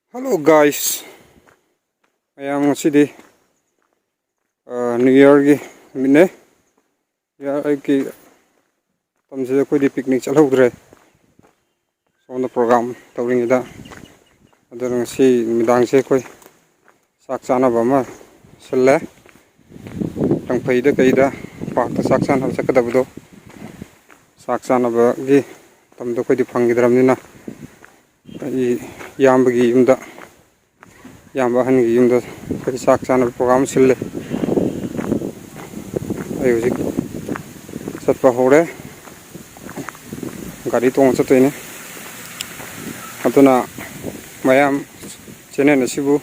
Hello guys, ayam ngasi New Year mine ya ki tamse ko di picnic chaludre so the program tawring ida adar ngasi midang se koi sak chana bama selle tang phaida kaida pak ta sak chana sakadabdo sak chana ba gi tamdo ko di phangidramnina ai yambagi yumda yamba hangi yumda kari sak chana program sille ai hojik satpa hore gari tong chattoine aduna mayam channel asibu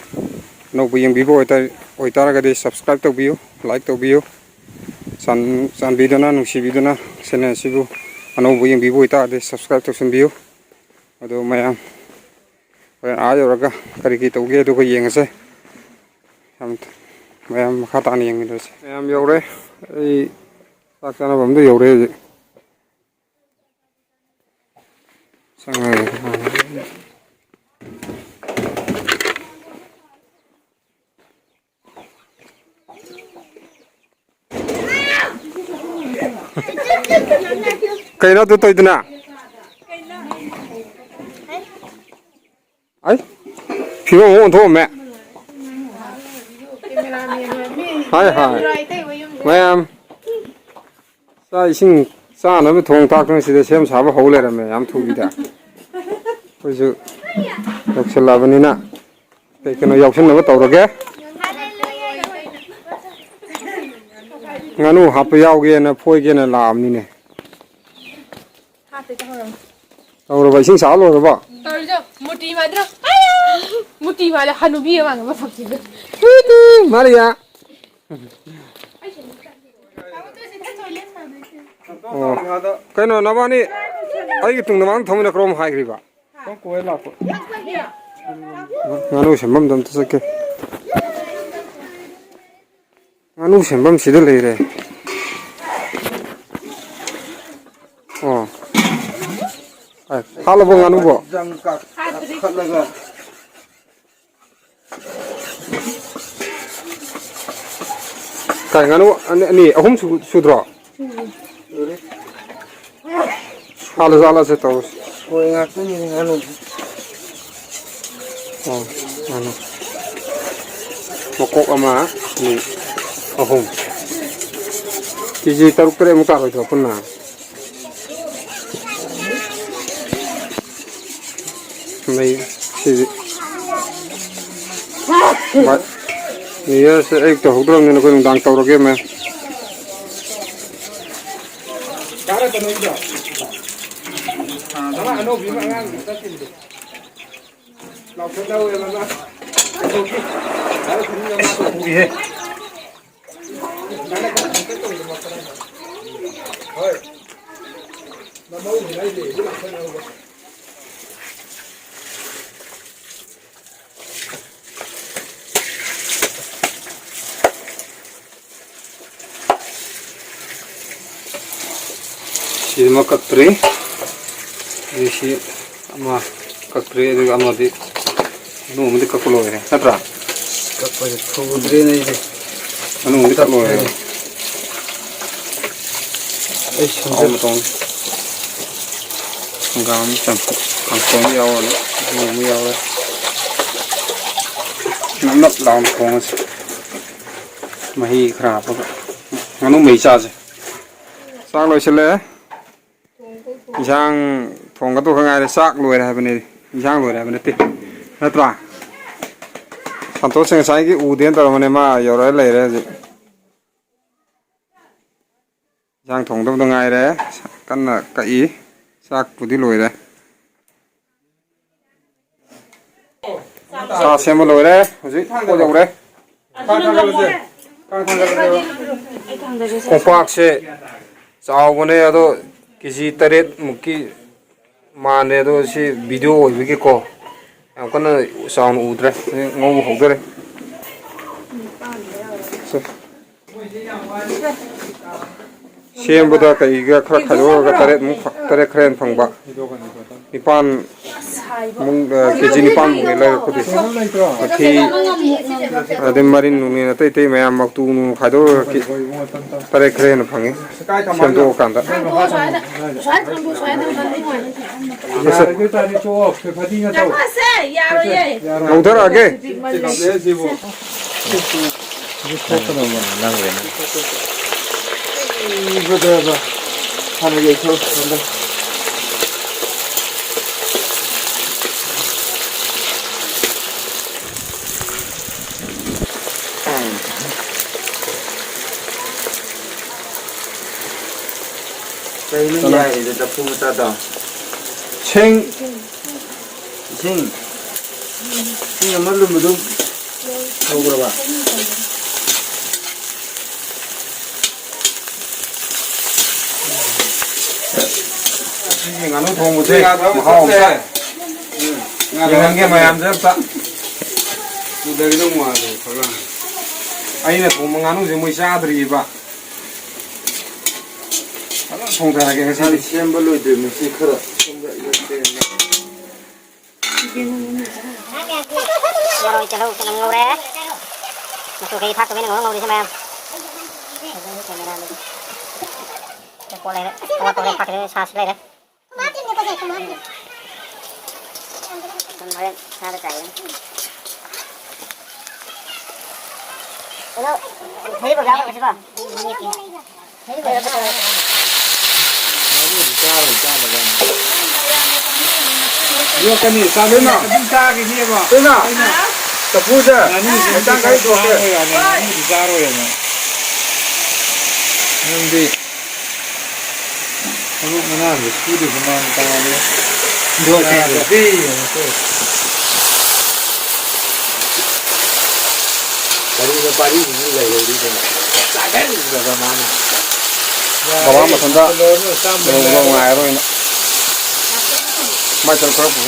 nobu yengbibo oitaragadi subscribe tawbiyo like tawbiyo sanbiduna nungsibiduna channel asibu anobu yengbibo oitade subscribe tawsanbiyo ado mayam ayoraga kariki tawge do ko yengase mayam khata ni yengidase mayam yore ai sakana bamdu yore sangai kaina tu toidna ai phiêu ngon thô mẹ hai mayam sa ising sa na me thong tak nang sida sem saba hole ra me yam thu bida koisu yaksala banina te keno yaksan na tawrage nganu hap yawge na phoige na lamni ne tawra ising sa lo ba tawra muti madra muti wala hanubi ma ma fakki Maria kano nabani ai tung namang thomina krom haigriba ko la ko nganu sembam dam tsake nganu sembam sida leire ai halabo nganu bo jangka khatlaga kai nganu ani ahum sudra hala zala se taw koi ngak ni nganu nganu mokok ama ni ahum kiji taruk tere muka ro punna mai si ba Iya, saya itu hudram ni nak dang tahu lagi me. Cara tu ni dah. Sama anu bima ngan kita sini. Lau tahu ya mana. Okey. Ada sini nama tu. Iya. Mana kan kita tu ni masalah. Hoi. Nama ni lagi dia nak sana. Ini mah kakri, ini sih ama kakri itu ama di, anu mesti kakulo ya, natra? Kakri kudri nih, anu mesti kakulo ya. Om tong, gam campur, kangkong yawan, bumbu yawan, nampak lawan kong sih, mahi kerap apa? Anu meja sih, sang lo sila. Isang thong tu kang ai sak loi ra bani isang loi ra bani ti natra santos sing sai ki u den tar mane ma yora lai re isang thong tu ngai re kan na kai sak pudi loi re sa sem loi re hoji ko jong re ko pak se chao bone ado kisi taret mukki mane do si video hoibiki ko am kana sound udre ngou hogdere sembuda kai ga khara kharo ga taret mu taret khren phangba nipan mung keji ni pam mung le ko di ki ade marin nu ni te te me am tu nu kha do tare kre na phangi sem do kan da nong thar age Cái nó dài thì tập trung ta đó. cheng Sinh. Sinh là mất luôn mà đúng. Đâu rồi bà. nganu thong một thế hao sai nganu cái mày ăn rất ta tu đây nó ngoài rồi phải không ai này thong nganu gì mới xa rồi bà thong ra cái sao Đi xem bao lâu rồi mình sẽ khờ. Rồi chalo chalo ngầu đấy. Mà tụi cái phát tụi nó ngầu đi xem em. Cái cô này đấy, cô tụi phát cái xa xí này đấy. Con nói xa nó chạy. Hello, thấy bao giờ không? Thấy bao giờ? Yo cái này sao đến nào? Đi xa cái gì mà? Đến nào? Tập vui chứ? Cái trang cái thuộc cái. Đi xa rồi mà. Nhưng đi. Không có nào để cứu được mà ta đi. Rồi thì đi. Paris như vậy rồi đi rồi. Tại cái gì rồi mà. Baba mà thằng ta. Rồi ngoài rồi. Mai chân khớp của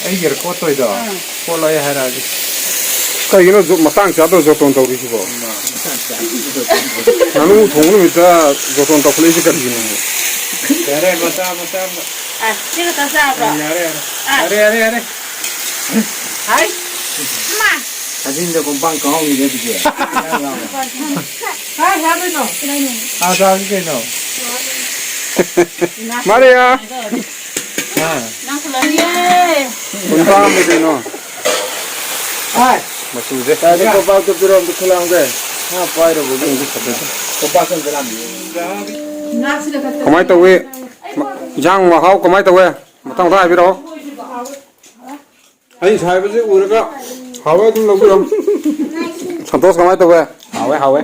ấy giờ có tôi đó có lấy hay là gì cái nó dùng mà tăng giá đâu dùng tồn tàu đi chứ bộ nó thùng nó bị ta dùng tồn tàu lấy gì cái gì nữa cái này mà sao À, chứ người ta sao rồi? đây Đấy. Mà. 사진도 금방 거기 되지. Hai, hai bên rồi. à sao cái nào Maria Năng lên đi. con ba mươi cái nó Ai, mà chú thế tadi kau bawa tu piram tu kelang ke? Ha, pai dah boleh. Kau pasang dalam ni. có mấy tàu ấy giang mà hao có mấy tàu ấy mà tăng thay với đó ấy thay với cái uống cái hao ấy cũng lâu rồi sản tốt có mấy tàu ấy hao ấy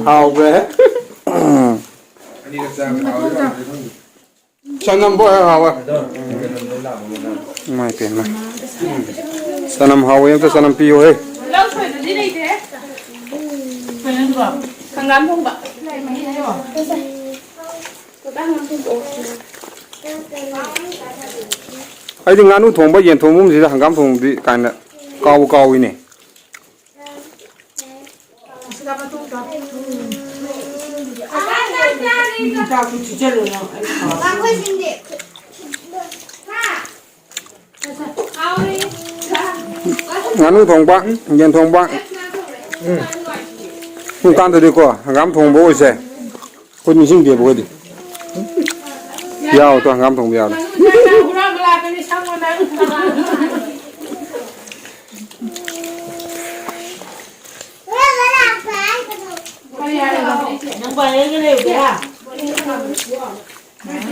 hao về sao năm bữa hao ấy mai tiền này sao năm hao ấy em sao năm piu ấy Lâu rồi nó đi đây thế. Phải ăn được. Thằng ngắn không bạn? Này mày thấy rồi. ấy thì nganu thùng bây giờ thùng muốn gì là hàng cam thùng thì cái này cao cao này nganu thùng băng nhân thùng băng không tan được quoi hàng cam thùng bố sẽ có những sinh địa bố đi giàu toàn hàng cam thùng giàu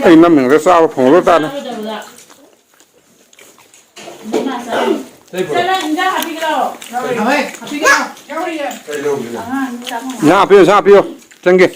ấy năm mình cái sao phòng rất tan ra piêu chân kì